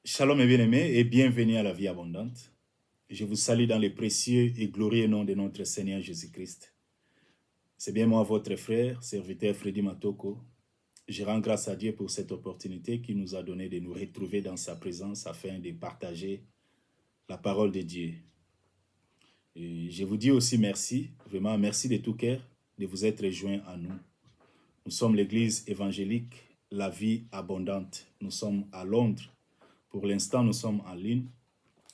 Shalom mes bien-aimés et bienvenue à la vie abondante. Je vous salue dans le précieux et glorieux nom de notre Seigneur Jésus-Christ. C'est bien moi, votre frère, serviteur Freddy Matoko. Je rends grâce à Dieu pour cette opportunité qu'il nous a donné de nous retrouver dans sa présence afin de partager la parole de Dieu. Et je vous dis aussi merci, vraiment merci de tout cœur de vous être joints à nous. Nous sommes l'église évangélique, la vie abondante. Nous sommes à Londres. Pour l'instant, nous sommes en ligne.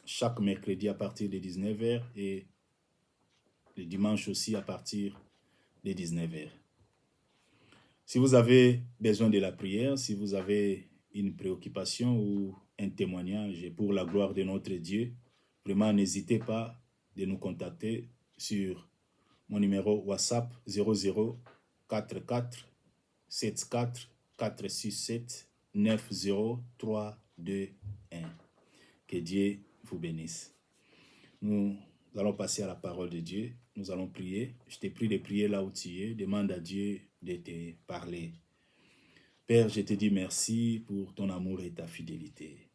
Chaque mercredi à partir de 19h et le dimanche aussi à partir de 19h. Si vous avez besoin de la prière, si vous avez une préoccupation ou un témoignage pour la gloire de notre Dieu, vraiment n'hésitez pas de nous contacter sur mon numéro WhatsApp 0044 74 467 9031. Que Dieu vous bénisse. Nous allons passer à la parole de Dieu. Nous allons prier. Je te prie de prier là où tu es. Demande à Dieu de te parler. Père, je te dis merci pour ton amour et ta fidélité.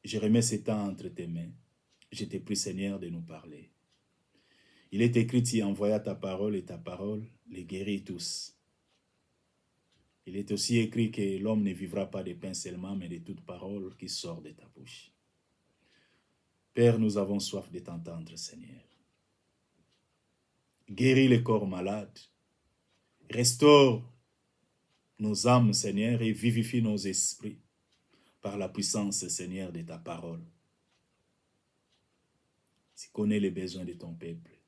Je remets ce temps entre tes mains. Je te prie, Seigneur, de nous parler. Il est écrit, tu envoies ta parole et ta parole les guérit tous. Il est aussi écrit que l'homme ne vivra pas de pain seulement, mais de toute parole qui sort de ta bouche. Père, nous avons soif de t'entendre, Seigneur. Guéris les corps malades. Restaure nos âmes, Seigneur, et vivifie nos esprits par la puissance, Seigneur, de ta parole. Tu connais les besoins de ton peuple.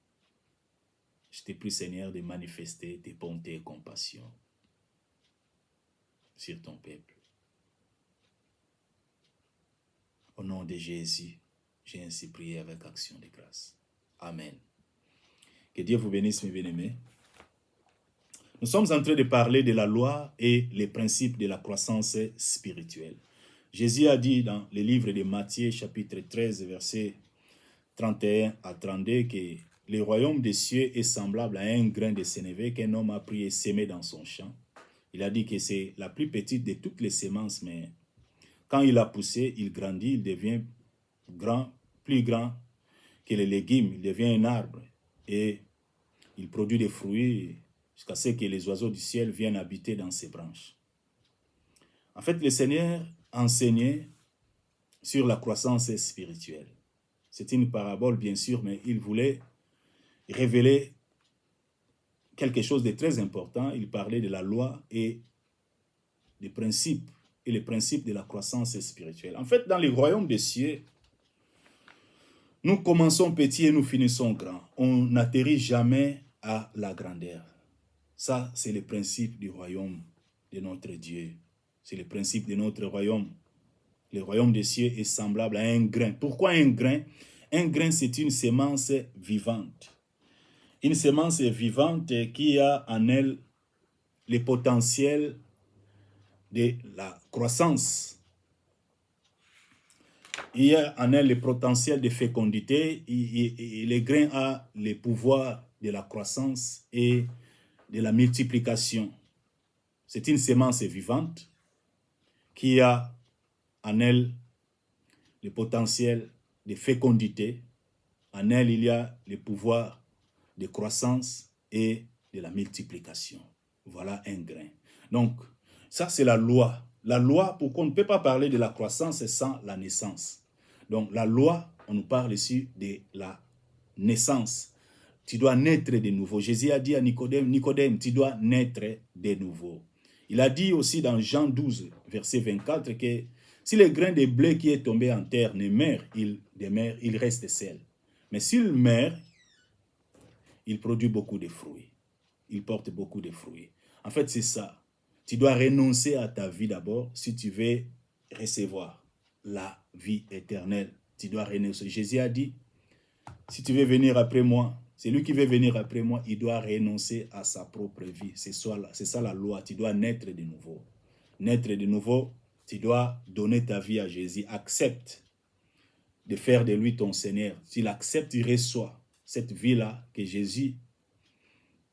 Je te prie, Seigneur, de manifester tes bontés et compassions sur ton peuple. Au nom de Jésus, j'ai ainsi prié avec action de grâce. Amen. Que Dieu vous bénisse, mes bien-aimés. Nous sommes en train de parler de la loi et les principes de la croissance spirituelle. Jésus a dit dans le livre de Matthieu, chapitre 13, versets 31 à 32, que le royaume des cieux est semblable à un grain de sénévé qu'un homme a pris et semé dans son champ. Il a dit que c'est la plus petite de toutes les semences, mais quand il a poussé, il grandit, il devient grand, plus grand que les légumes, il devient un arbre et il produit des fruits jusqu'à ce que les oiseaux du ciel viennent habiter dans ses branches. En fait, le Seigneur enseignait sur la croissance spirituelle. C'est une parabole, bien sûr, mais il voulait révéler quelque chose de très important. Il parlait de la loi et des principes, et les principes de la croissance spirituelle. En fait, dans le royaume des cieux, nous commençons petit et nous finissons grand. On n'atterrit jamais à la grandeur. Ça, c'est le principe du royaume de notre Dieu. C'est le principe de notre royaume. Le royaume des cieux est semblable à un grain. Pourquoi un grain? Un grain, c'est une semence vivante. Une semence vivante qui a en elle le potentiel de la croissance. Il y a en elle le potentiel de fécondité. Et le grain a le pouvoir de la croissance et de la multiplication. C'est une semence vivante qui a en elle le potentiel de fécondité. En elle, il y a le pouvoir de croissance et de la multiplication. Voilà un grain. Donc, ça c'est la loi. La loi, pourquoi on ne peut pas parler de la croissance sans la naissance. Donc, la loi, on nous parle ici de la naissance. Tu dois naître de nouveau. Jésus a dit à Nicodème, Nicodème, tu dois naître de nouveau. Il a dit aussi dans Jean 12, verset 24, que si le grain de blé qui est tombé en terre ne meurt, il reste seul. Mais s'il meurt, il produit beaucoup de fruits. Il porte beaucoup de fruits. En fait, c'est ça. Tu dois renoncer à ta vie d'abord si tu veux recevoir la vie éternelle. Tu dois renoncer. Jésus a dit, si tu veux venir après moi, celui qui veut venir après moi, il doit renoncer à sa propre vie. C'est ça la loi. Tu dois naître de nouveau. Naître de nouveau, tu dois donner ta vie à Jésus. Accepte de faire de lui ton Seigneur. S'il accepte, il reçoit cette vie-là que Jésus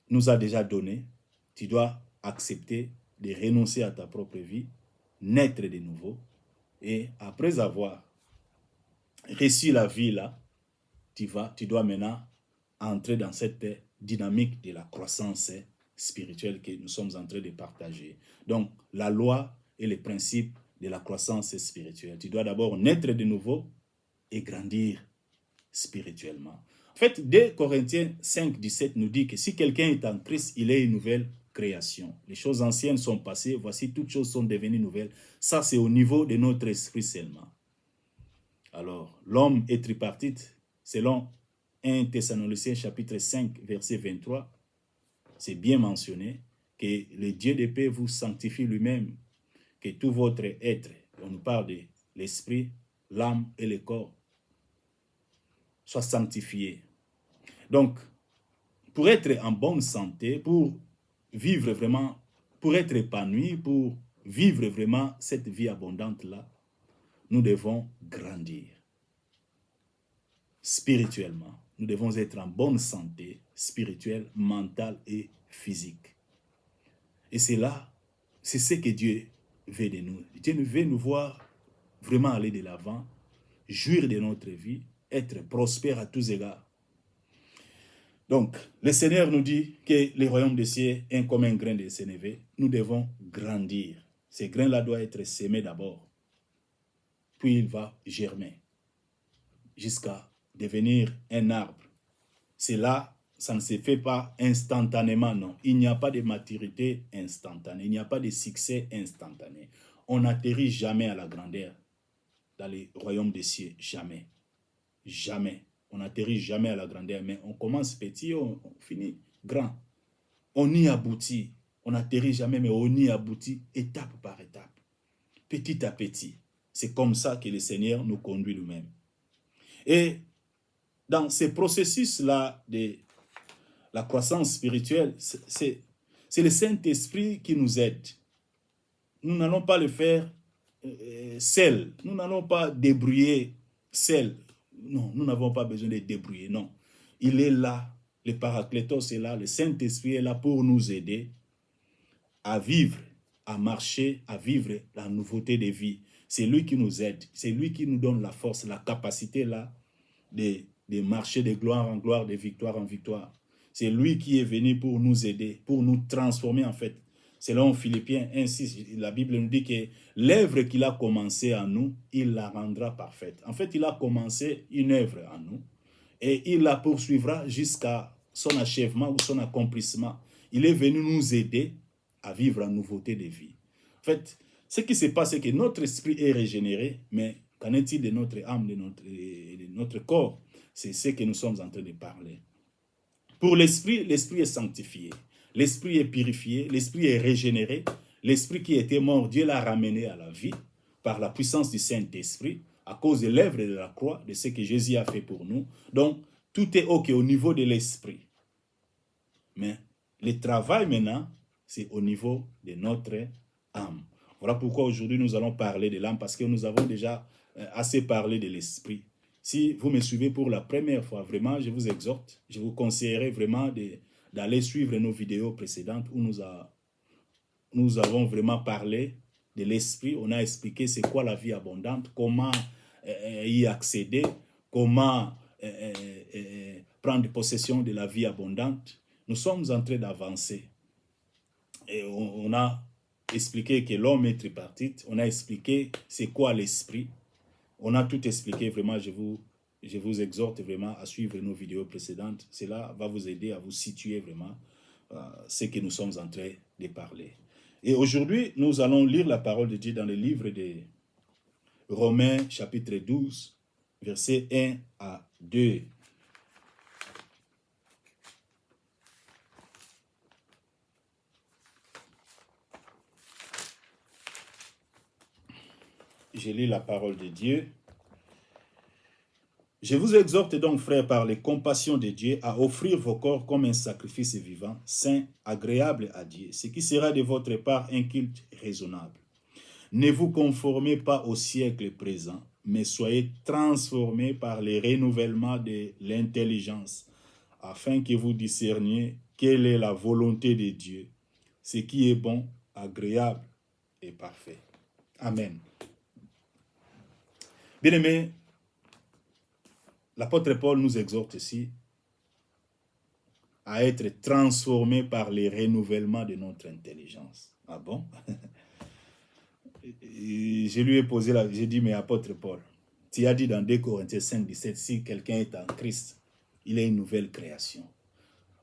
nous a déjà donnée. Tu dois accepter de renoncer à ta propre vie, naître de nouveau Et après avoir reçu la vie là, tu dois maintenant entrer dans cette dynamique de la croissance spirituelle que nous sommes en train de partager. Donc, la loi et les principes de la croissance spirituelle. Tu dois d'abord naître de nouveau et grandir spirituellement. En fait, 2 Corinthiens 5, 17 nous dit que si quelqu'un est en Christ, il est une nouvelle création. Les choses anciennes sont passées, voici toutes choses sont devenues nouvelles. Ça, c'est au niveau de notre esprit seulement. Alors, l'homme est tripartite, selon 1 Thessaloniciens chapitre 5, verset 23, c'est bien mentionné que le Dieu de paix vous sanctifie lui-même, que tout votre être, on nous parle de l'esprit, l'âme et le corps, soit sanctifié. Donc, pour être en bonne santé, pour vivre vraiment, pour être épanoui, pour vivre vraiment cette vie abondante-là, nous devons grandir spirituellement. Nous devons être en bonne santé spirituelle, mentale et physique. Et c'est là, c'est ce que Dieu veut de nous. Dieu veut nous voir vraiment aller de l'avant, jouir de notre vie, être prospère à tous égards. Donc, le Seigneur nous dit que le royaume des cieux est comme un grain de sénévé. Nous devons grandir. Ce grain-là doit être sémé d'abord. Puis il va germer jusqu'à devenir un arbre. C'est là, ça ne se fait pas instantanément, non. Il n'y a pas de maturité instantanée. Il n'y a pas de succès instantané. On n'atterrit jamais à la grandeur dans le royaume des cieux. Jamais. Jamais. On n'atterrit jamais à la grandeur, mais on commence petit, on finit grand. On y aboutit. On n'atterrit jamais, mais on y aboutit étape par étape, petit à petit. C'est comme ça que le Seigneur nous conduit lui-même. Et dans ces processus-là de la croissance spirituelle, c'est le Saint-Esprit qui nous aide. Nous n'allons pas le faire seul. Nous n'allons pas débrouiller seul. Non, nous n'avons pas besoin de débrouiller, non. Il est là, le Paraclétos est là, le Saint-Esprit est là pour nous aider à vivre, à marcher, à vivre la nouveauté de vie. C'est lui qui nous aide, c'est lui qui nous donne la force, la capacité là de marcher de gloire en gloire, de victoire en victoire. C'est lui qui est venu pour nous aider, pour nous transformer en fait. Selon Philippiens 1,6, la Bible nous dit que l'œuvre qu'il a commencé en nous, il la rendra parfaite. En fait, il a commencé une œuvre en nous et il la poursuivra jusqu'à son achèvement ou son accomplissement. Il est venu nous aider à vivre en nouveauté de vie. En fait, ce qui se passe, c'est que notre esprit est régénéré, mais qu'en est-il de notre âme, de notre corps? C'est ce que nous sommes en train de parler. Pour l'esprit, l'esprit est sanctifié. L'esprit est purifié, l'esprit est régénéré. L'esprit qui était mort, Dieu l'a ramené à la vie par la puissance du Saint-Esprit à cause de l'œuvre de la croix, de ce que Jésus a fait pour nous. Donc, tout est OK au niveau de l'esprit. Mais le travail maintenant, c'est au niveau de notre âme. Voilà pourquoi aujourd'hui nous allons parler de l'âme, parce que nous avons déjà assez parlé de l'esprit. Si vous me suivez pour la première fois, vraiment, je vous exhorte, je vous conseillerais vraiment d'aller suivre nos vidéos précédentes où nous avons vraiment parlé de l'esprit. On a expliqué c'est quoi la vie abondante, comment y accéder, comment prendre possession de la vie abondante. Nous sommes en train d'avancer. Et on a expliqué que l'homme est tripartite. On a expliqué c'est quoi l'esprit. On a tout expliqué. Vraiment, je vous exhorte vraiment à suivre nos vidéos précédentes. Cela va vous aider à vous situer vraiment ce que nous sommes en train de parler. Et aujourd'hui, nous allons lire la parole de Dieu dans le livre de Romains, chapitre 12, versets 1 à 2. Je lis la parole de Dieu. Je vous exhorte donc, frères, par les compassions de Dieu, à offrir vos corps comme un sacrifice vivant, saint, agréable à Dieu, ce qui sera de votre part un culte raisonnable. Ne vous conformez pas au siècle présent, mais soyez transformés par le renouvellement de l'intelligence, afin que vous discerniez quelle est la volonté de Dieu, ce qui est bon, agréable et parfait. Amen. Bien-aimés, l'apôtre Paul nous exhorte ici à être transformés par les renouvellements de notre intelligence. Ah bon? Je lui ai posé j'ai dit, mais apôtre Paul, tu as dit dans 2 Corinthiens 5, 17, si quelqu'un est en Christ, il est une nouvelle création.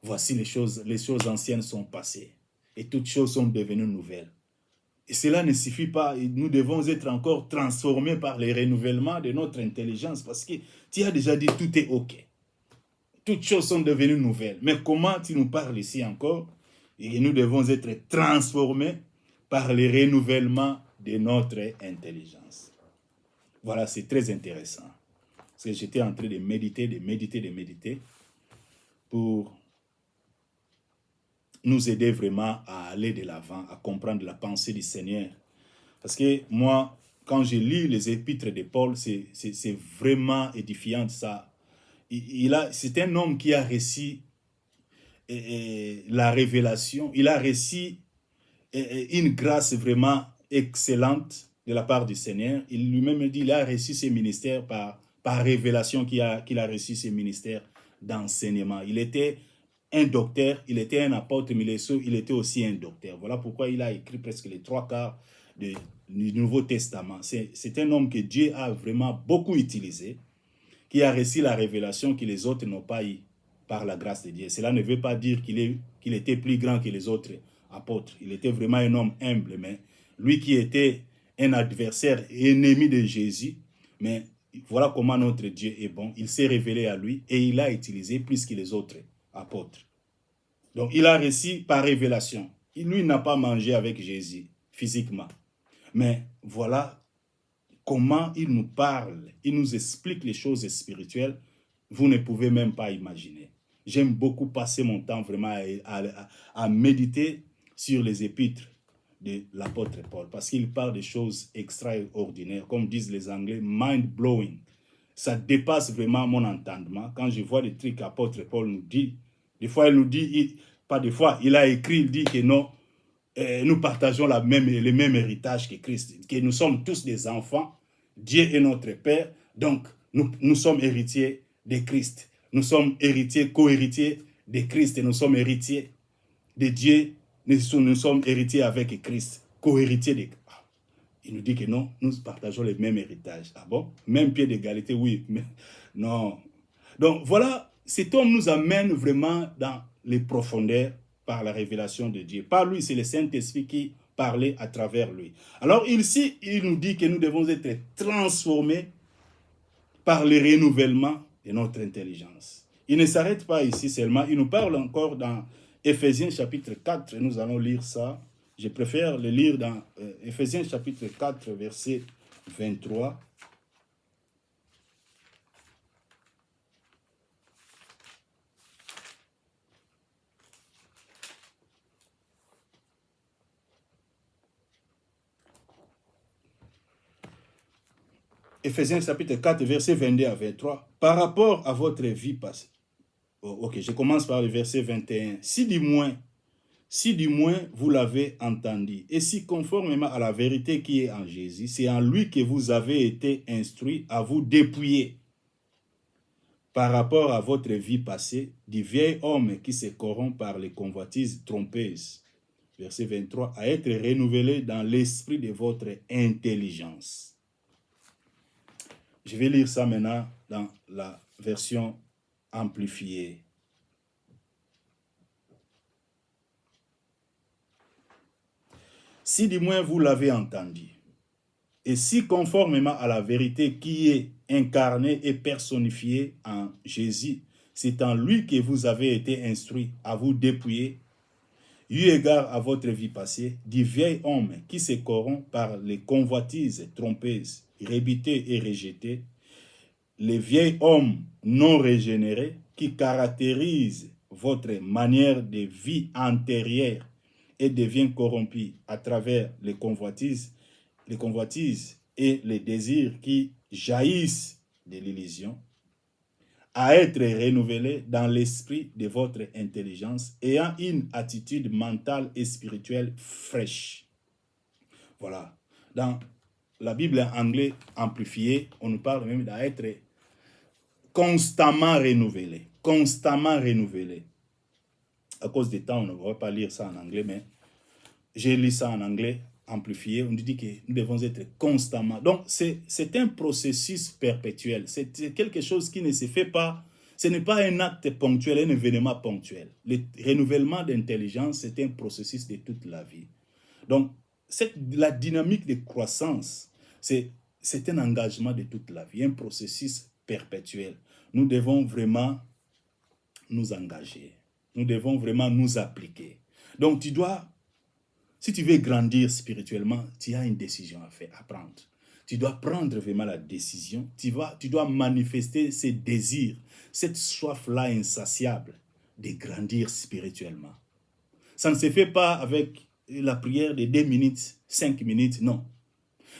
Voici les choses anciennes sont passées et toutes choses sont devenues nouvelles. Et cela ne suffit pas, nous devons être encore transformés par les renouvellements de notre intelligence parce que tu as déjà dit tout est OK. Toutes choses sont devenues nouvelles. Mais comment tu nous parles ici encore? Et nous devons être transformés par les renouvellements de notre intelligence. Voilà, c'est très intéressant. Parce que j'étais en train de méditer pour nous aider vraiment à aller de l'avant, à comprendre la pensée du Seigneur. Parce que moi, quand je lis les épîtres de Paul, c'est vraiment édifiant ça. C'est un homme qui a reçu la révélation, il a reçu une grâce vraiment excellente de la part du Seigneur. Il lui-même dit, il a reçu ses ministères par révélation qu'il a reçu ses ministères d'enseignement. Il était un docteur, il était un apôtre, mais il était aussi un docteur. Voilà pourquoi il a écrit presque les 3/4 du Nouveau Testament. C'est un homme que Dieu a vraiment beaucoup utilisé, qui a reçu la révélation que les autres n'ont pas eu par la grâce de Dieu. Cela ne veut pas dire qu'il était plus grand que les autres apôtres. Il était vraiment un homme humble, mais lui qui était un adversaire ennemi de Jésus, mais voilà comment notre Dieu est bon. Il s'est révélé à lui et il l'a utilisé plus que les autres apôtres. Donc il a reçu par révélation. Lui n'a pas mangé avec Jésus physiquement. Mais voilà comment il nous parle, il nous explique les choses spirituelles, vous ne pouvez même pas imaginer. J'aime beaucoup passer mon temps vraiment à méditer sur les épîtres de l'apôtre Paul, parce qu'il parle de choses extraordinaires, comme disent les Anglais, mind-blowing. Ça dépasse vraiment mon entendement. Quand je vois des trucs qu'apôtre Paul nous dit, des fois il nous dit, pas des fois, il a écrit, il dit que non, nous partageons le même héritage que Christ, que nous sommes tous des enfants, Dieu est notre Père, donc nous sommes héritiers de Christ. Nous sommes héritiers, co-héritiers de Christ et nous sommes héritiers de Dieu, nous sommes héritiers avec Christ, co-héritiers de Christ. Il nous dit que non, nous partageons le même héritage. Ah bon? Même pied d'égalité, oui, mais non. Donc voilà, cet homme nous amène vraiment dans les profondeurs par la révélation de Dieu. Par lui, c'est le Saint-Esprit qui parlait à travers lui. Alors ici, il nous dit que nous devons être transformés par le renouvellement de notre intelligence. Il ne s'arrête pas ici seulement, il nous parle encore dans Éphésiens chapitre 4, et nous allons lire ça. Je préfère le lire dans Éphésiens chapitre 4, verset 23. Éphésiens chapitre 4, verset 22 à 23. Par rapport à votre vie passée. Oh, ok, je commence par le verset 21. Si du moins vous l'avez entendu, et si conformément à la vérité qui est en Jésus, c'est en lui que vous avez été instruits à vous dépouiller par rapport à votre vie passée du vieil homme qui se corrompt par les convoitises trompeuses. Verset 23, à être renouvelé dans l'esprit de votre intelligence. Je vais lire ça maintenant dans la version amplifiée. Si du moins vous l'avez entendu, et si conformément à la vérité qui est incarnée et personnifiée en Jésus, c'est en lui que vous avez été instruits à vous dépouiller, eu égard à votre vie passée, du vieil homme qui se corrompt par les convoitises trompeuses, rébutées et rejetées, le vieil homme non régénéré qui caractérise votre manière de vie antérieure et devient corrompu à travers les convoitises et les désirs qui jaillissent de l'illusion, à être renouvelé dans l'esprit de votre intelligence, ayant une attitude mentale et spirituelle fraîche. Voilà. Dans la Bible en anglais amplifié, on nous parle même d'être constamment renouvelé. Constamment renouvelé. À cause du temps, on ne va pas lire ça en anglais, mais j'ai lu ça en anglais amplifié. On dit que nous devons être constamment. Donc, c'est un processus perpétuel. C'est quelque chose qui ne se fait pas. Ce n'est pas un acte ponctuel, un événement ponctuel. Le renouvellement d'intelligence, c'est un processus de toute la vie. Donc, la dynamique de croissance, c'est un engagement de toute la vie, un processus perpétuel. Nous devons vraiment nous engager. Nous devons vraiment nous appliquer. Donc, si tu veux grandir spirituellement, tu as une décision à prendre. Tu dois prendre vraiment la décision. Tu dois manifester ces désirs, cette soif-là insatiable de grandir spirituellement. Ça ne se fait pas avec la prière de 2 minutes, 5 minutes, non.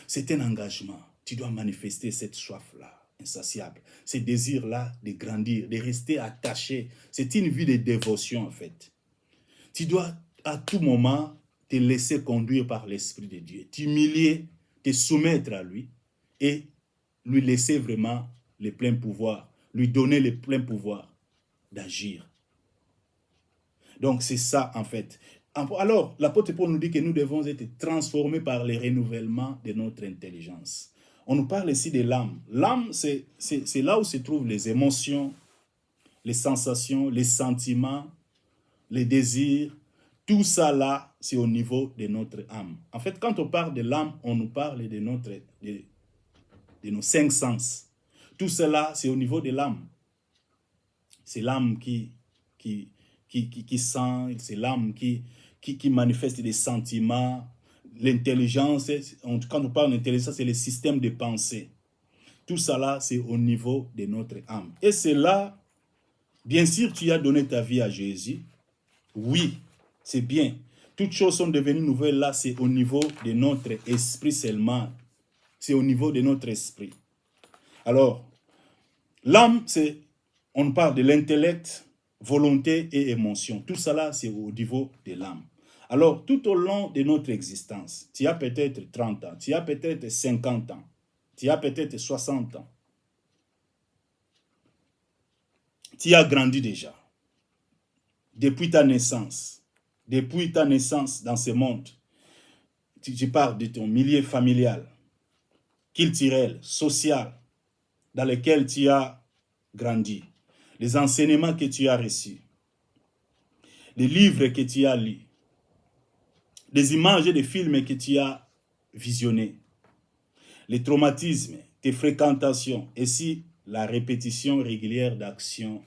C'est un engagement. Tu dois manifester cette soif-là insatiable, ces désirs-là de grandir, de rester attaché. C'est une vie de dévotion en fait. Tu dois à tout moment te laisser conduire par l'Esprit de Dieu, t'humilier, te soumettre à lui et lui laisser vraiment le plein pouvoir, lui donner le plein pouvoir d'agir. Donc c'est ça en fait. Alors l'apôtre Paul nous dit que nous devons être transformés par le renouvellement de notre intelligence. On nous parle ici de l'âme. L'âme, c'est là où se trouvent les émotions, les sensations, les sentiments, les désirs. Tout ça là, c'est au niveau de notre âme. En fait, quand on parle de l'âme, on nous parle de nos 5 sens. Tout cela, c'est au niveau de l'âme. C'est l'âme qui sent, c'est l'âme qui manifeste des sentiments. L'intelligence, quand on parle d'intelligence, c'est le système de pensée. Tout ça là, c'est au niveau de notre âme. Et c'est là, bien sûr, tu as donné ta vie à Jésus. Oui, c'est bien. Toutes choses sont devenues nouvelles là, c'est au niveau de notre esprit seulement. C'est au niveau de notre esprit. Alors, l'âme, on parle de l'intellect, volonté et émotion. Tout cela, c'est au niveau de l'âme. Alors, tout au long de notre existence, tu as peut-être 30 ans, tu as peut-être 50 ans, tu as peut-être 60 ans. Tu as grandi déjà. Depuis ta naissance dans ce monde, tu parles de ton milieu familial, culturel, social, dans lequel tu as grandi, les enseignements que tu as reçus, les livres que tu as lus, les images et les films que tu as visionnés, les traumatismes, tes fréquentations, et si la répétition régulière d'actions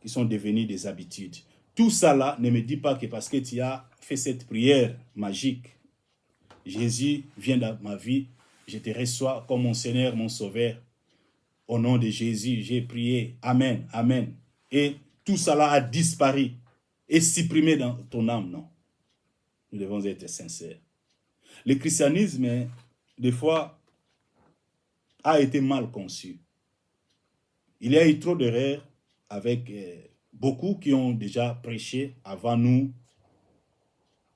qui sont devenues des habitudes. Tout ça là, ne me dis pas que parce que tu as fait cette prière magique, Jésus vient dans ma vie, je te reçois comme mon Seigneur, mon Sauveur. Au nom de Jésus, j'ai prié. Amen, amen. Et tout cela a disparu et supprimé dans ton âme, non. Nous devons être sincères. Le christianisme, des fois, a été mal conçu. Il y a eu trop d'erreurs avec beaucoup qui ont déjà prêché avant nous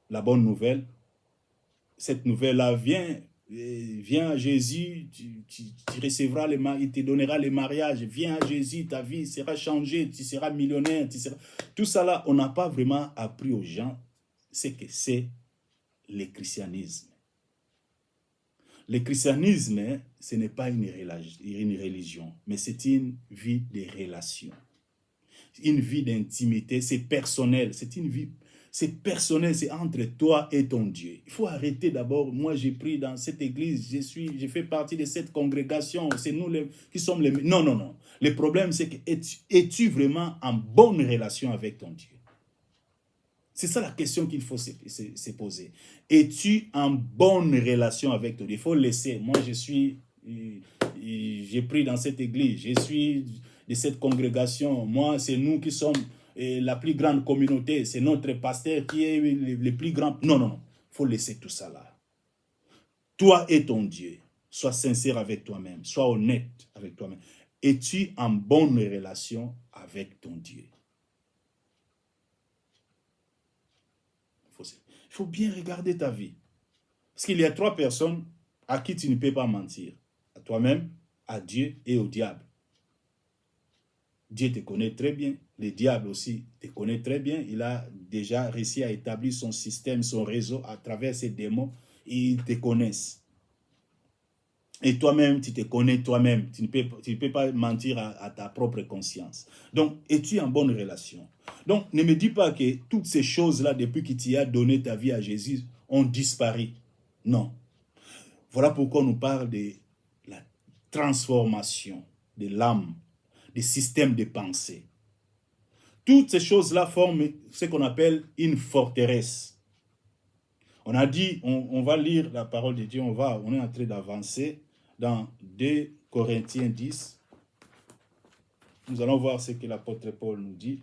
la bonne nouvelle. Cette nouvelle-là viens à Jésus, tu recevras il te donnera le mariage. Viens à Jésus, ta vie sera changée, tu seras millionnaire. Tout ça là, on n'a pas vraiment appris aux gens ce que c'est le christianisme. Le christianisme, ce n'est pas une religion, mais c'est une vie de relation. Une vie d'intimité, c'est personnel, c'est une vie, c'est personnel, c'est entre toi et ton Dieu. Il faut arrêter d'abord, moi j'ai pris dans cette église, je fais partie de cette congrégation, c'est nous qui sommes les... Non, non, non. Le problème c'est que es-tu vraiment en bonne relation avec ton Dieu? C'est ça la question qu'il faut se poser. Es-tu en bonne relation avec ton Dieu? Il faut laisser, moi j'ai pris dans cette église, je suis de cette congrégation, moi c'est nous qui sommes la plus grande communauté, c'est notre pasteur qui est le plus grand. Non, non, non, il faut laisser tout ça là. Toi et ton Dieu, sois sincère avec toi-même, sois honnête avec toi-même. Es-tu en bonne relation avec ton Dieu? Il faut bien regarder ta vie. Parce qu'il y a 3 personnes À qui tu ne peux pas mentir? À toi-même, à Dieu et au diable. Dieu te connaît très bien. Le diable aussi te connaît très bien. Il a déjà réussi à établir son système, son réseau à travers ses démons. Ils te connaissent. Et toi-même, tu te connais toi-même. Tu ne peux pas mentir à ta propre conscience. Donc, es-tu en bonne relation? Donc, ne me dis pas que toutes ces choses-là, depuis que tu as donné ta vie à Jésus, ont disparu. Non. Voilà pourquoi on nous parle de la transformation de l'âme, des systèmes de pensée. Toutes ces choses-là forment ce qu'on appelle une forteresse. On a dit, on va lire la parole de Dieu, on est en train d'avancer dans 2 Corinthiens 10. Nous allons voir ce que l'apôtre Paul nous dit.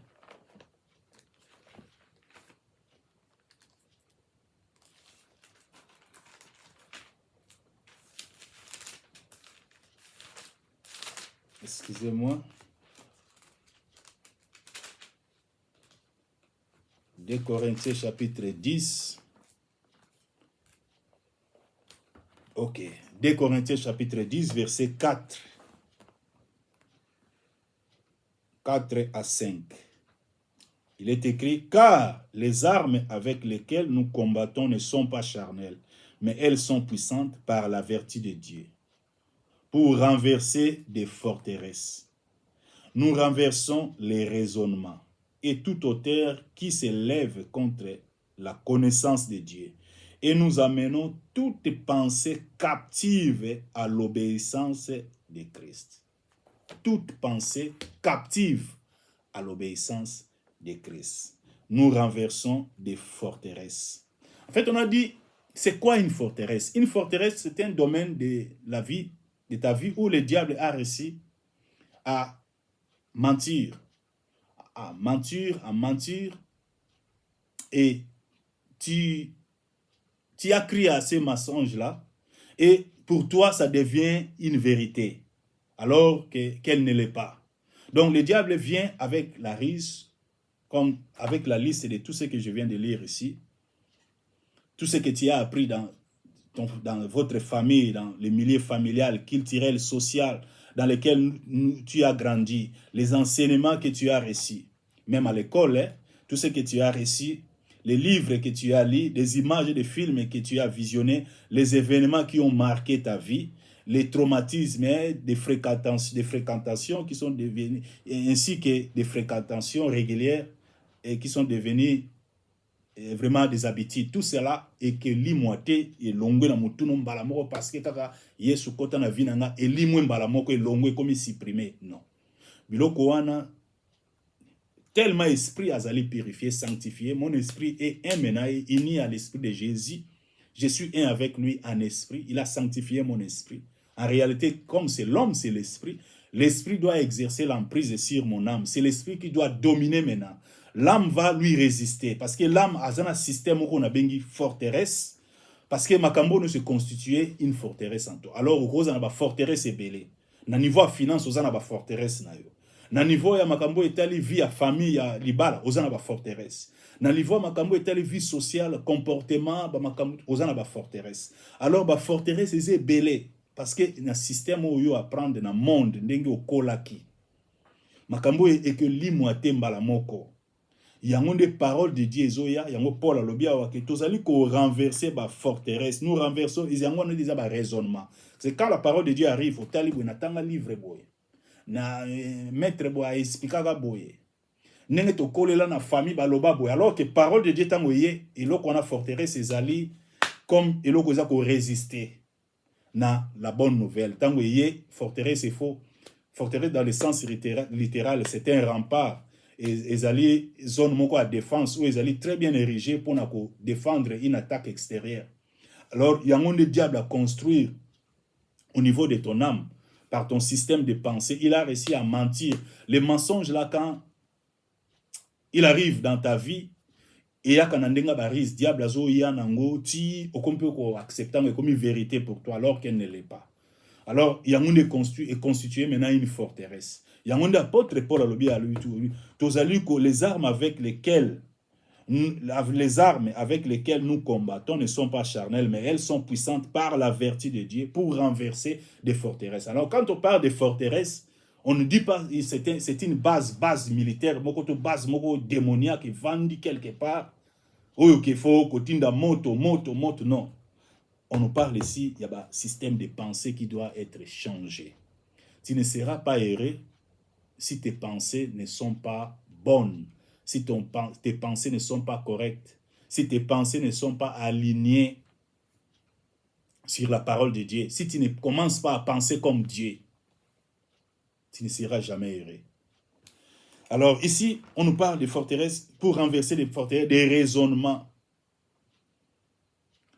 Excusez-moi. 2 Corinthiens chapitre 10. Ok. 2 Corinthiens chapitre 10, verset 4. 4 à 5. Il est écrit, car les armes avec lesquelles nous combattons ne sont pas charnelles, mais elles sont puissantes par la vertu de Dieu, pour renverser des forteresses. Nous renversons les raisonnements et toute hauteur qui s'élève contre la connaissance de Dieu. Et nous amenons toute pensée captive à l'obéissance de Christ. Toute pensée captive à l'obéissance de Christ. Nous renversons des forteresses. En fait, on a dit, c'est quoi une forteresse? Une forteresse, c'est un domaine de la vie, de ta vie, où le diable a réussi à mentir, à mentir, et tu as crié à ces mensonges-là, et pour toi, ça devient une vérité, alors qu'elle ne l'est pas. Donc, le diable vient avec la ruse, comme avec la liste de tout ce que je viens de lire ici, tout ce que tu as appris dans votre famille, dans le milieu familial, culturel, social, dans lequel tu as grandi, les enseignements que tu as reçus, même à l'école, hein, tout ce que tu as reçu, les livres que tu as lus, les images des films que tu as visionnés, les événements qui ont marqué ta vie, les traumatismes, hein, des fréquentations qui sont devenues, ainsi que des fréquentations régulières et qui sont devenues vraiment des habitudes. Tout cela est que l'imoité et l'ongwe na mutuno mbalamoko parce que kaka yesu kota na vinanga et limwe mbalamoko et l'ongwe comme supprimé. Non. Biloko wana tellement esprit azali purifié, sanctifié, mon esprit est un menaille uni à l'esprit de Jésus. Je suis un avec lui en esprit. Il a sanctifié mon esprit. En réalité, comme c'est l'homme, c'est l'esprit. L'esprit doit exercer l'emprise sur mon âme. C'est l'esprit qui doit dominer maintenant. L'âme va lui résister. Parce que l'âme a un système où on a une forteresse. Parce que Makambo ne se constituait une forteresse en toi. Alors, on a une forteresse ébélée. Na niveau de finance, on a une forteresse. Na niveau ya Makambo etali vie ya famille ya libala, on a une forteresse. Na niveau Makambo etali vie sociale, comportement, Makambo, on a une forteresse. Alors, la forteresse est ébélée. Parce que na système où yo apprendre na monde ndenge okolaki. Makambo est que limoate mbala moko. Yango des paroles de Dieu ezoya, yango Paul alobia wa ke tozali ko renverser ba forteresse. Nous renversons yango na déjà ba raisonnement. C'est quand la parole de Dieu arrive au talibu na tanga livre boye. Na maître boye expliquer boye. Nenge to kolela na famille ba loba boye. Alors que parole de Dieu tango yé et lo qu'on a forteresse ezali comme et lo ko za ko résister. Na la bonne nouvelle. Tango yé forteresse c'est faux. Forteresse dans le sens littéral, c'est un rempart. Et ils allaient zone moko à défense où ils allaient très bien érigés pour défendre une attaque extérieure. Alors, il y a un diable à construire au niveau de ton âme, par ton système de pensée. Il a réussi à mentir. Les mensonges là, quand il arrive dans ta vie, et il y a un baris, diable a zo yanango, ti okompe acceptant comme une vérité pour toi alors qu'elle ne l'est pas. Alors, il y a un est constitué maintenant une forteresse. Il y a un apôtre Paul a dit à lui, les armes avec lesquelles Les armes avec lesquelles nous combattons ne sont pas charnelles, mais elles sont puissantes par la vertu de Dieu pour renverser des forteresses. Alors, quand on parle de forteresses, on ne dit pas que c'est une base militaire, une base démoniaque vendue quelque part. Oh, qu'il faut que moto, non. On nous parle ici, il y a un système de pensée qui doit être changé. Tu ne seras pas heureux si tes pensées ne sont pas bonnes, si tes pensées ne sont pas correctes, si tes pensées ne sont pas alignées sur la parole de Dieu, si tu ne commences pas à penser comme Dieu, tu ne seras jamais heureux. Alors ici, on nous parle de forteresses pour renverser des forteresses, des raisonnements,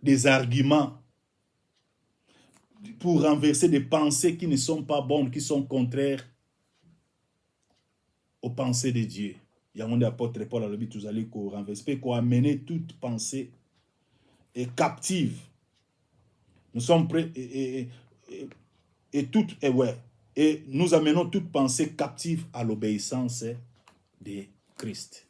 des arguments, pour renverser des pensées qui ne sont pas bonnes, qui sont contraires aux pensées de Dieu. Il y a un apôtre Paul à l'objet, vous allez renverser, qu'on amener toute pensée captive. Nous sommes prêts et nous amenons toute pensée captive à l'obéissance de Christ.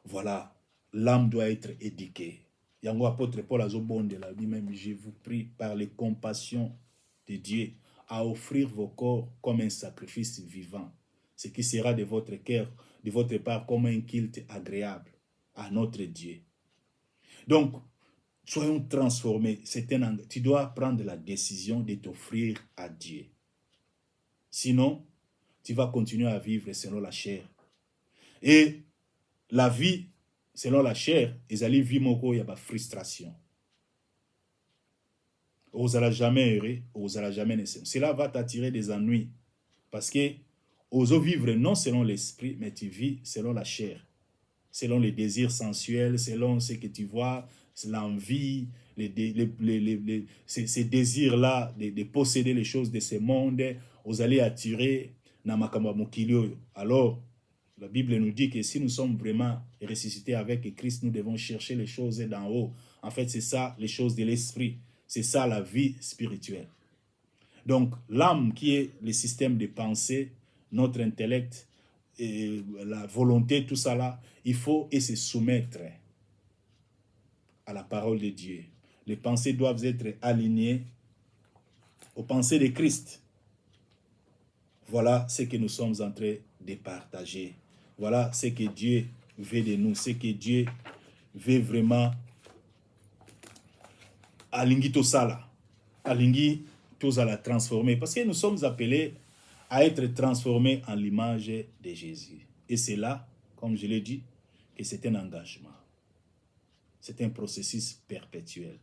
Voilà, l'âme doit être éduquée. Il y a un apôtre Paul à Zobonde, il a dit même, je vous prie par les compassions de Dieu à offrir vos corps comme un sacrifice vivant, ce qui sera de votre cœur, de votre part, comme un culte agréable à notre Dieu. Donc, soyons transformés. Tu dois prendre la décision de t'offrir à Dieu. Sinon, tu vas continuer à vivre selon la chair. Et la vie, selon la chair, ils allaient vivre, il y a de frustration. Vous n'allez jamais heureux, vous n'allez jamais naître. Cela va t'attirer des ennuis. Parce que vous vivre non selon l'esprit, mais tu vis selon la chair. Selon les désirs sensuels, selon ce que tu vois, l'envie, ces désirs-là de posséder les choses de ce monde, vous allez attirer Namakamba Mokilio. Alors, la Bible nous dit que si nous sommes vraiment ressuscités avec Christ, nous devons chercher les choses d'en haut. En fait, c'est ça, les choses de l'esprit. C'est ça la vie spirituelle. Donc, l'âme qui est le système de pensée, notre intellect, et la volonté, tout ça là, il faut se soumettre à la parole de Dieu. Les pensées doivent être alignées aux pensées de Christ. Voilà ce que nous sommes en train de partager. Voilà ce que Dieu veut de nous, ce que Dieu veut vraiment aligner tout ça là. Aligner tout ça là, transformer. Parce que nous sommes appelés à être transformés en l'image de Jésus. Et c'est là, comme je l'ai dit, que c'est un engagement. C'est un processus perpétuel.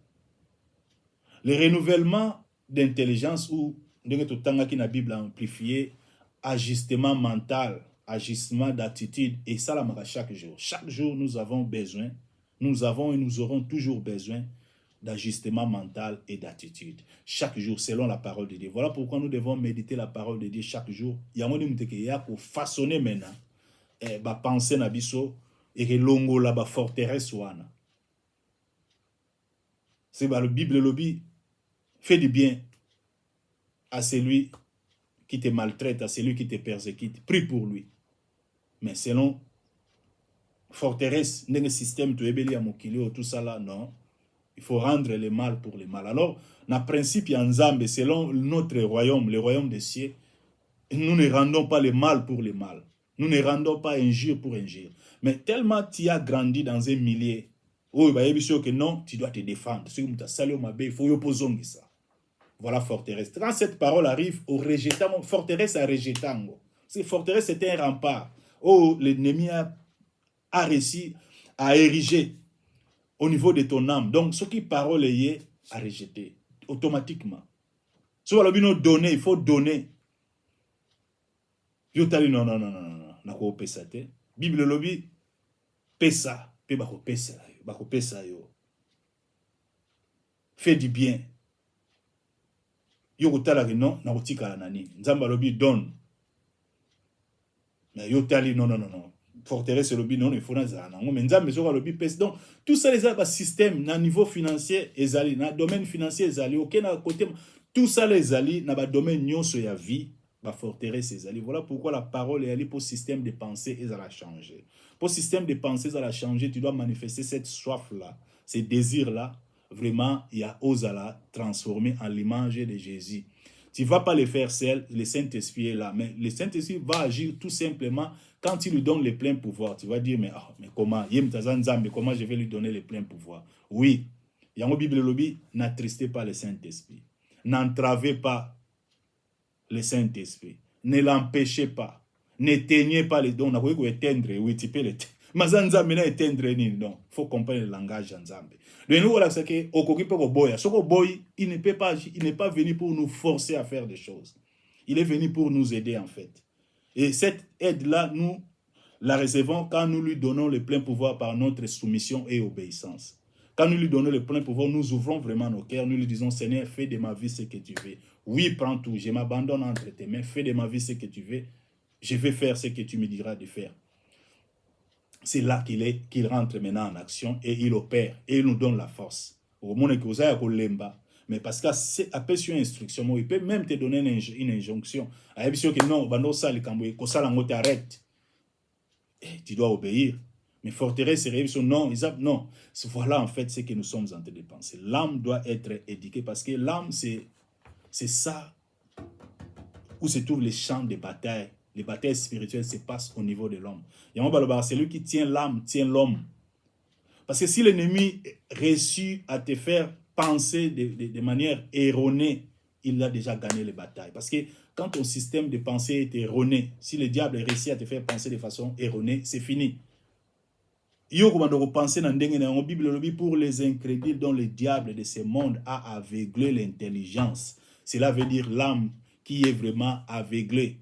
Le renouvellement d'intelligence ou de la Bible amplifié, ajustement mental, ajustement d'attitude, et ça la chaque jour. Chaque jour, nous avons besoin, nous avons et nous aurons toujours besoin d'ajustement mental et d'attitude. Chaque jour, selon la parole de Dieu. Voilà pourquoi nous devons méditer la parole de Dieu chaque jour. Il y a un moment pour façonner maintenant, penser na biso et que longo la forteresse wana. C'est la Bible lobby fait du bien à celui qui te maltraite, à celui qui te persécute. Prie pour lui. Mais selon forteresse, le système tu ebeli à mokilio tout ça là, non. Il faut rendre le mal pour le mal. Alors, dans le principe, il y a un Nzambe, selon notre royaume, le royaume des cieux, nous ne rendons pas le mal pour le mal. Nous ne rendons pas injure pour injure. Mais tellement tu as grandi dans un milieu où il va y avoir que non, tu dois te défendre. Si tu as salé au mabé, il faut y opposer ça. Voilà forteresse. Quand cette parole arrive au rejetant, forteresse à rejetant. Cette forteresse c'était un rempart. Oh, l'ennemi a réussi à ériger au niveau de ton âme. Donc, ce qui parole est à rejeter automatiquement. Si on a donné, il faut donner. Yo tali non. Na ko pesa te. Bible lobby pesa, pe ba ko pesa yo. Fais du bien. Yo tala que non, na ko tika nani. Nzamba lobby donne. Mais yo tali non. Forteresse lobby non, il faut na za nango. Mais nzamba zo lobby pesa. Donc tout ça les a système na niveau financier ezali, na domaine financier ezali, OK na côté tout ça les ali na ba domaine nyonso ya vie. la forteresse ezali. Voilà pourquoi la parole est allée pour système de pensée et ça l'a changé. Pour système de pensée, ça l'a changé, tu dois manifester cette soif-là, ces désirs-là. Vraiment, il y a Ozala transformé en l'image de Jésus. Tu ne vas pas le faire seul, le Saint-Esprit est là. Mais le Saint-Esprit va agir tout simplement quand il lui donne le plein pouvoir. Tu vas dire, mais comment je vais lui donner le plein pouvoir? Oui, il y a une Bible lobby, n'attristez pas le Saint-Esprit. N'entravez pas le Saint-Esprit. Ne l'empêchez pas. N'éteignez pas les dons. Oui, tu peux l'éteindre. Mais il faut comprendre le langage d'Anzambe. Le nouveau là, c'est que il n'est pas venu pour nous forcer à faire des choses. Il est venu pour nous aider en fait. Et cette aide-là, nous la recevons quand nous lui donnons le plein pouvoir par notre soumission et obéissance. Quand nous lui donnons le plein pouvoir, nous ouvrons vraiment nos cœurs. Nous lui disons, Seigneur, fais de ma vie ce que tu veux. Oui, prends tout. Je m'abandonne entre tes mains. Fais de ma vie ce que tu veux. Je vais faire ce que tu me diras de faire. C'est là qu'il rentre maintenant en action et il opère et il nous donne la force. Mais parce qu'après sur instruction, il peut même te donner une injonction. Non, arrête. Tu dois obéir. Mais forteresse, non, non. Voilà en fait ce que nous sommes en train de penser. L'âme doit être éduquée parce que l'âme, c'est ça où se trouvent les champs de bataille. Les batailles spirituelles se passent au niveau de l'homme. C'est lui qui tient l'âme, tient l'homme. Parce que si l'ennemi réussit à te faire penser de manière erronée, il a déjà gagné les batailles. Parce que quand ton système de pensée est erroné, si le diable réussit à te faire penser de façon erronée, c'est fini. Pour les incrédules dont le diable de ce monde a aveuglé l'intelligence. Cela veut dire l'âme qui est vraiment aveuglée.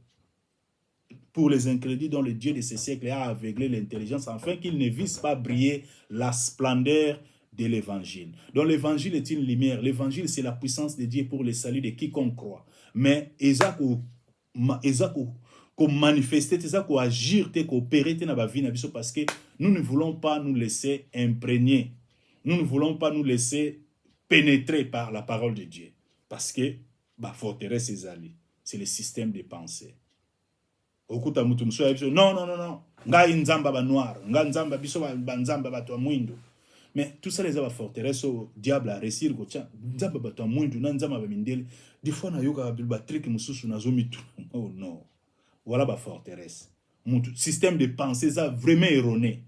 Pour les incrédules dont le Dieu de ce siècle a aveuglé l'intelligence, afin qu'ils ne vissent pas briller la splendeur de l'évangile. Donc l'évangile est une lumière. L'évangile, c'est la puissance de Dieu pour le salut de quiconque croit. Mais qu'on manifester, qu'on agir, qu'on opérer dans la vie, parce que nous ne voulons pas nous laisser imprégner. Nous ne voulons pas nous laisser pénétrer par la parole de Dieu. Parce que, forteresse ses alliés. C'est le système de pensée. Non, non, non, non. Ngai nzamba ba noir, ngai nzamba biso ba nzamba ba to mwindo. Mais tout ça les a forteresse au diable à réussir ko tcha nzamba ba to mwindo na nzamba ba mindele. Des fois na yoka ba trick mususu na zomitu. Oh non. Voilà ba forteresse. Mon système de pensée ça vraiment erroné.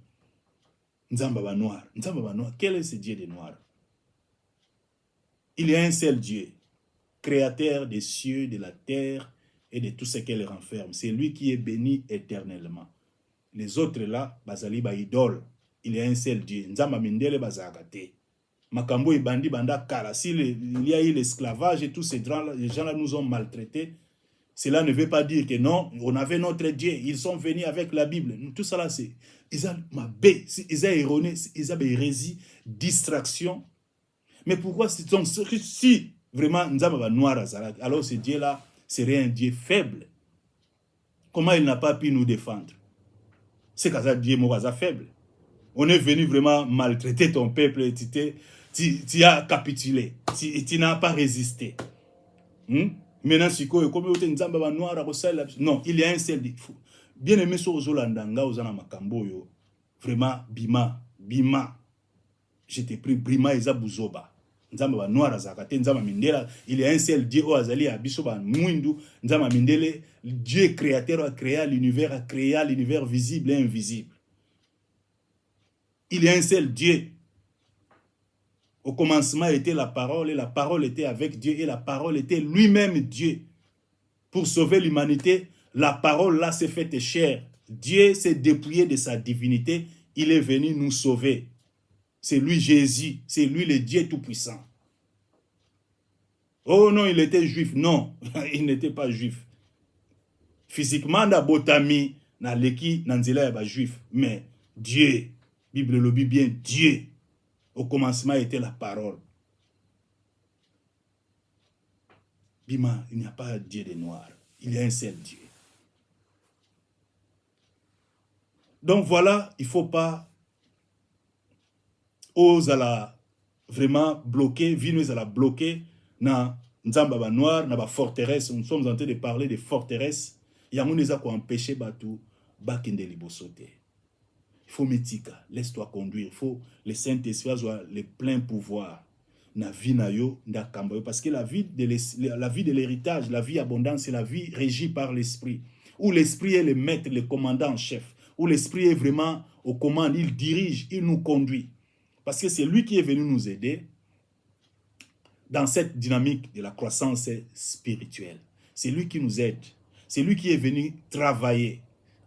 Nzamba ba noir, nzamba ba noir. Quel est ce Dieu des noirs? Il y a un seul Dieu, créateur des cieux, de la terre et de tout ce qu'elle renferme. C'est lui qui est béni éternellement. Les autres là, bazali ba idole. Il y a un seul Dieu. Nzamba mindele bazagate. Makambo ibandi banda kala. Il y a eu l'esclavage et tous ces gens-là, les gens-là nous ont maltraités. Cela ne veut pas dire que non, on avait notre Dieu. Ils sont venus avec la Bible. Tout ça là, c'est ils ont mabé, ils ont erroné, ils ont hérésie, distraction. Mais pourquoi si vraiment Nzamba va noir alors ce Dieu là serait un Dieu faible? Comment il n'a pas pu nous défendre? C'est qu'un Dieu faible. On est venu vraiment maltraiter ton peuple et tu as capitulé. Tu n'as pas résisté. Maintenant, non, il y a un seul. Bien aimé sur Zolandanga, aux Makamboyo. Vraiment, Bima. J'étais pris Brima Eza Buzoba. Nzamba noir azakate nzamba mindela, il y a un seul Dieu au azali abisoba mwindu nzamba mindele. Dieu créateur a créé l'univers visible et invisible. Il y a un seul Dieu. Au commencement était la parole et la parole était avec Dieu et la parole était lui-même Dieu. Pour sauver l'humanité, la parole là s'est faite chair. Dieu s'est dépouillé de sa divinité, il est venu nous sauver. C'est lui Jésus, c'est lui le Dieu tout-puissant. Oh non, il était juif. Non, il n'était pas juif. Physiquement, na botami, na leki, na nzela ya juif. Mais Dieu, Bible le dit bien, Dieu, au commencement était la parole. Bima, il n'y a pas de Dieu des Noirs. Il y a un seul Dieu. Donc voilà, il ne faut pas oser la vraiment bloquer, venir à la bloquer dans Nzamba noir, na ba forteresse, nous sommes en train de parler de forteresse. Yango neza ko empêcher batu bakende libosote. Il faut métika, laisse-toi conduire. Il faut le Saint-Esprit soit le plein pouvoir. Na vie na yo, nda kambo. Parce que la vie de l'héritage, la vie abondante, c'est la vie régie par l'Esprit. Où l'Esprit est le maître, le commandant en chef. Où l'Esprit est vraiment aux commandes, il dirige, il nous conduit. Parce que c'est lui qui est venu nous aider dans cette dynamique de la croissance spirituelle. C'est lui qui nous aide. C'est lui qui est venu travailler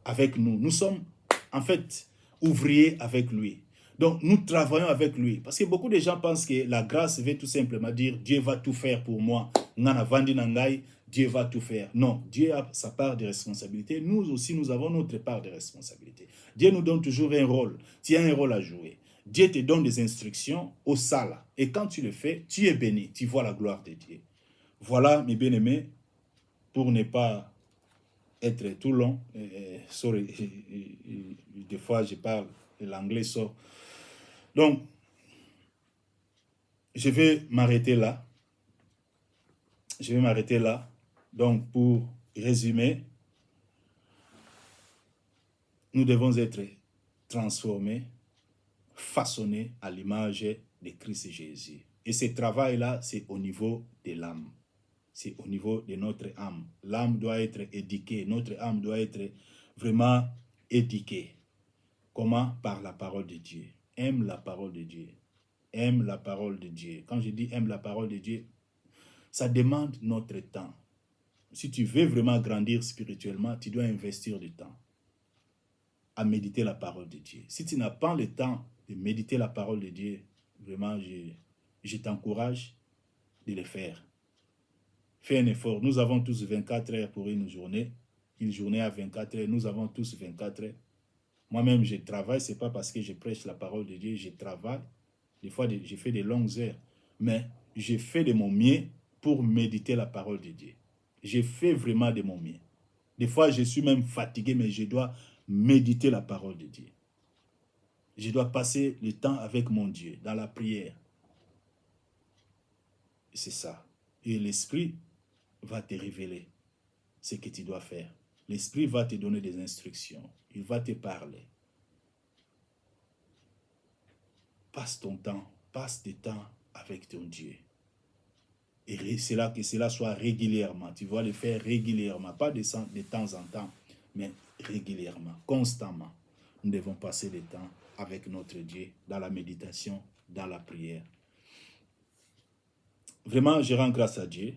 avec nous. Nous sommes, en fait, ouvriers avec lui. Donc, nous travaillons avec lui. Parce que beaucoup de gens pensent que la grâce veut tout simplement dire Dieu va tout faire pour moi. Dieu va tout faire. Non, Dieu a sa part de responsabilité. Nous aussi, nous avons notre part de responsabilité. Dieu nous donne toujours un rôle. Tu as un rôle à jouer. Dieu te donne des instructions au sala. Et quand tu le fais, tu es béni. Tu vois la gloire de Dieu. Voilà, mes bien-aimés, pour ne pas être tout long. Sorry, des fois, je parle, l'anglais sort. Donc, je vais m'arrêter là. Je vais m'arrêter là. Donc, pour résumer, nous devons être transformés, façonnés à l'image de Christ Jésus. Et ce travail-là, c'est au niveau de l'âme. C'est au niveau de notre âme. L'âme doit être éduquée. Notre âme doit être vraiment éduquée. Comment? Par la parole de Dieu. Aime la parole de Dieu. Aime la parole de Dieu. Quand je dis aime la parole de Dieu, ça demande notre temps. Si tu veux vraiment grandir spirituellement, tu dois investir du temps à méditer la parole de Dieu. Si tu n'as pas le temps de méditer la parole de Dieu, vraiment, je t'encourage de le faire. Fais un effort. Nous avons tous 24 heures pour une journée. Une journée à 24 heures, nous avons tous 24 heures. Moi-même, je travaille, ce n'est pas parce que je prêche la parole de Dieu, je travaille. Des fois, je fais des longues heures. Mais je fais de mon mieux pour méditer la parole de Dieu. Je fais vraiment de mon mieux. Des fois, je suis même fatigué, mais je dois méditer la parole de Dieu. Je dois passer le temps avec mon Dieu, dans la prière. C'est ça. Et l'Esprit va te révéler ce que tu dois faire. L'Esprit va te donner des instructions. Il va te parler. Passe ton temps, passe du temps avec ton Dieu. Et c'est là que cela soit régulièrement. Tu vas le faire régulièrement, pas de temps en temps, mais régulièrement, constamment. Nous devons passer le temps avec notre Dieu dans la méditation, dans la prière. Vraiment, je rends grâce à Dieu.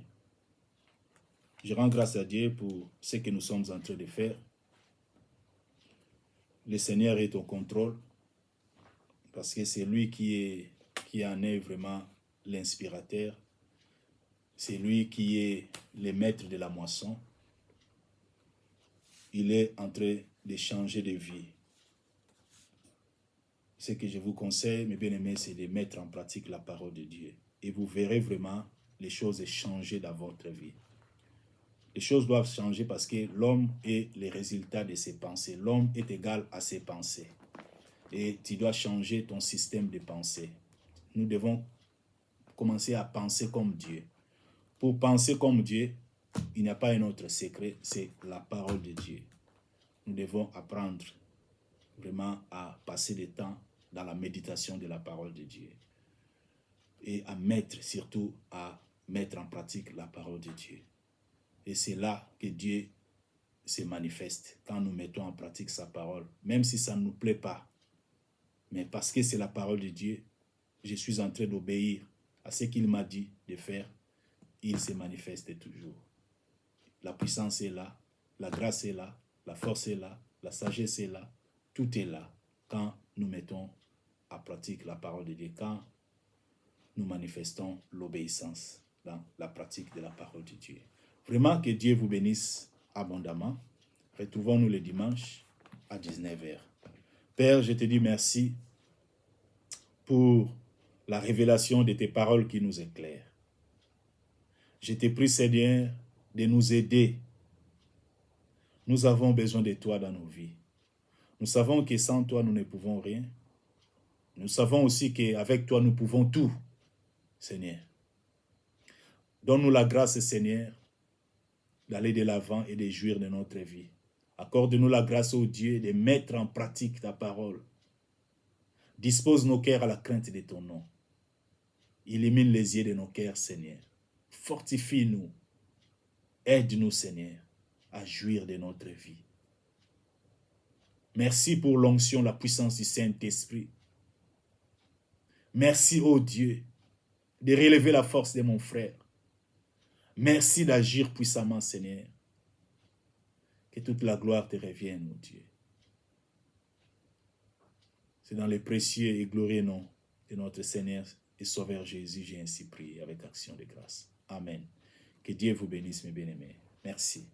Je rends grâce à Dieu pour ce que nous sommes en train de faire. Le Seigneur est au contrôle parce que c'est lui qui en est vraiment l'inspirateur. C'est lui qui est le maître de la moisson. Il est en train de changer de vie. Ce que je vous conseille, mes bien-aimés, c'est de mettre en pratique la parole de Dieu. Et vous verrez vraiment les choses changer dans votre vie. Les choses doivent changer parce que l'homme est le résultat de ses pensées. L'homme est égal à ses pensées. Et tu dois changer ton système de pensée. Nous devons commencer à penser comme Dieu. Pour penser comme Dieu, il n'y a pas un autre secret, c'est la parole de Dieu. Nous devons apprendre vraiment à passer du temps dans la méditation de la parole de Dieu. Et surtout à mettre en pratique la parole de Dieu. Et c'est là que Dieu se manifeste, quand nous mettons en pratique sa parole, même si ça ne nous plaît pas. Mais parce que c'est la parole de Dieu, je suis en train d'obéir à ce qu'il m'a dit de faire. Il se manifeste toujours. La puissance est là, la grâce est là, la force est là, la sagesse est là, tout est là quand nous mettons en pratique la parole de Dieu, quand nous manifestons l'obéissance dans la pratique de la parole de Dieu. Vraiment que Dieu vous bénisse abondamment. Retrouvons-nous le dimanche à 19h. Père, je te dis merci pour la révélation de tes paroles qui nous éclairent. Je te prie, Seigneur, de nous aider. Nous avons besoin de toi dans nos vies. Nous savons que sans toi, nous ne pouvons rien. Nous savons aussi qu'avec toi, nous pouvons tout, Seigneur. Donne-nous la grâce, Seigneur, d'aller de l'avant et de jouir de notre vie. Accorde-nous la grâce, ô Dieu, de mettre en pratique ta parole. Dispose nos cœurs à la crainte de ton nom. Illumine les yeux de nos cœurs, Seigneur. Fortifie-nous. Aide-nous, Seigneur, à jouir de notre vie. Merci pour l'onction, la puissance du Saint-Esprit. Merci, ô Dieu, de relever la force de mon frère. Merci d'agir puissamment, Seigneur. Que toute la gloire te revienne, ô Dieu. C'est dans le précieux et glorieux nom de notre Seigneur et Sauveur Jésus, j'ai ainsi prié avec action de grâce. Amen. Que Dieu vous bénisse, mes bien-aimés. Merci.